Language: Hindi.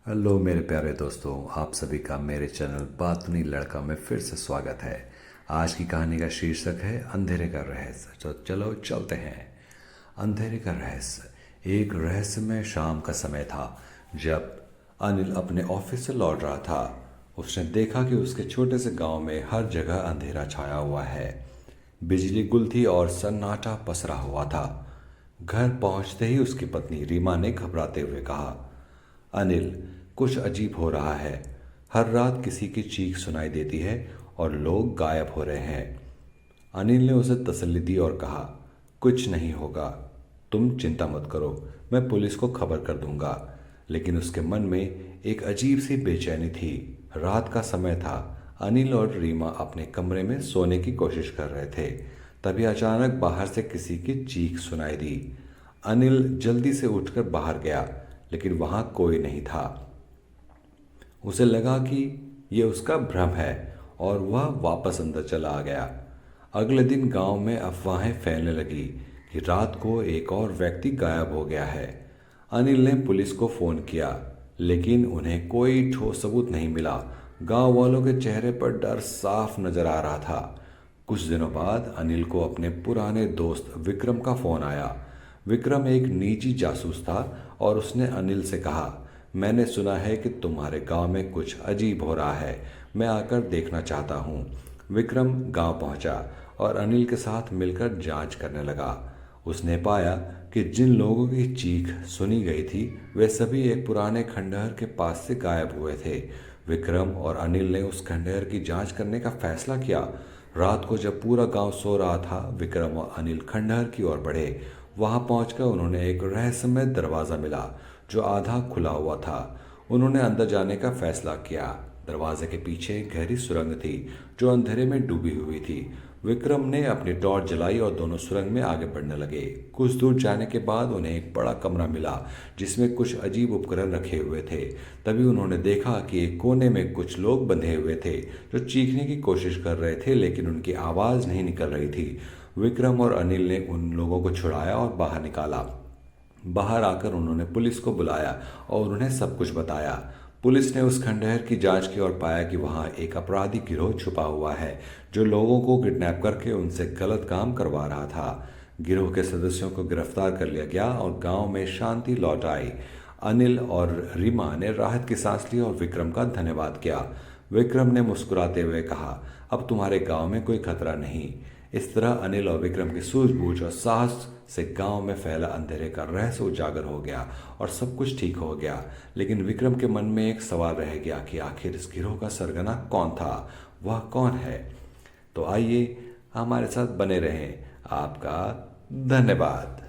हेलो मेरे प्यारे दोस्तों, आप सभी का मेरे चैनल बातूनी लड़का में फिर से स्वागत है। आज की कहानी का शीर्षक है अंधेरे का रहस्य। तो चलो चलते हैं। अंधेरे का रहस्य। एक रहस्यमय शाम का समय था जब अनिल अपने ऑफिस से लौट रहा था। उसने देखा कि उसके छोटे से गांव में हर जगह अंधेरा छाया हुआ है। बिजली गुल थी और सन्नाटा पसरा हुआ था। घर पहुंचते ही उसकी पत्नी रीमा ने घबराते हुए कहा, अनिल, कुछ अजीब हो रहा है। हर रात किसी की चीख सुनाई देती है और लोग गायब हो रहे हैं। अनिल ने उसे तसल्ली दी और कहा, कुछ नहीं होगा, तुम चिंता मत करो, मैं पुलिस को खबर कर दूंगा। लेकिन उसके मन में एक अजीब सी बेचैनी थी। रात का समय था। अनिल और रीमा अपने कमरे में सोने की कोशिश कर रहे थे। तभी अचानक बाहर से किसी की चीख सुनाई दी। अनिल जल्दी से उठकर बाहर गया, लेकिन वहां कोई नहीं था। उसे लगा कि यह उसका भ्रम है और वह वापस अंदर चला आ गया। अगले दिन गांव में अफवाहें फैलने लगी कि रात को एक और व्यक्ति गायब हो गया है। अनिल ने पुलिस को फोन किया, लेकिन उन्हें कोई ठोस सबूत नहीं मिला। गांव वालों के चेहरे पर डर साफ नजर आ रहा था। कुछ दिनों बाद अनिल को अपने पुराने दोस्त विक्रम का फोन आया। विक्रम एक निजी जासूस था और उसने अनिल से कहा, मैंने सुना है कि तुम्हारे गांव में कुछ अजीब हो रहा है, मैं आकर देखना चाहता हूँ। विक्रम गांव पहुंचा और अनिल के साथ मिलकर जांच करने लगा। उसने पाया कि जिन लोगों की चीख सुनी गई थी वे सभी एक पुराने खंडहर के पास से गायब हुए थे। विक्रम और अनिल ने उस खंडहर की जांच करने का फैसला किया। रात को जब पूरा गांव सो रहा था, विक्रम और अनिल खंडहर की ओर बढ़े। वहां पहुंचकर उन्होंने एक रहस्यमय दरवाज़ा मिला जो आधा खुला हुआ था। उन्होंने अंदर जाने का फैसला किया। दरवाजे के पीछे एक गहरी सुरंग थी जो अंधेरे में डूबी हुई थी। विक्रम ने अपनी टॉर्च जलाई और दोनों सुरंग में आगे बढ़ने लगे। कुछ दूर जाने के बाद उन्हें एक बड़ा कमरा मिला जिसमें कुछ अजीब उपकरण रखे हुए थे। तभी उन्होंने देखा कि एक कोने में कुछ लोग बंधे हुए थे जो चीखने की कोशिश कर रहे थे, लेकिन उनकी आवाज़ नहीं निकल रही थी। विक्रम और अनिल ने उन लोगों को छुड़ाया और बाहर निकाला। बाहर आकर उन्होंने पुलिस को बुलाया और उन्हें सब कुछ बताया। पुलिस ने उस खंडहर की जांच की और पाया कि वहां एक अपराधी गिरोह छुपा हुआ है जो लोगों को किडनैप करके उनसे गलत काम करवा रहा था। गिरोह के सदस्यों को गिरफ्तार कर लिया गया और गांव में शांति लौट आई। अनिल और रीमा ने राहत की सांस ली और विक्रम का धन्यवाद किया। विक्रम ने मुस्कुराते हुए कहा, अब तुम्हारे गांव में कोई खतरा नहीं। इस तरह अनिल और विक्रम की सूझबूझ और साहस से गांव में फैला अंधेरे का रहस्य उजागर हो गया और सब कुछ ठीक हो गया। लेकिन विक्रम के मन में एक सवाल रह गया कि आखिर इस गिरोह का सरगना कौन था, वह कौन है। तो आइए हमारे साथ बने रहें। आपका धन्यवाद।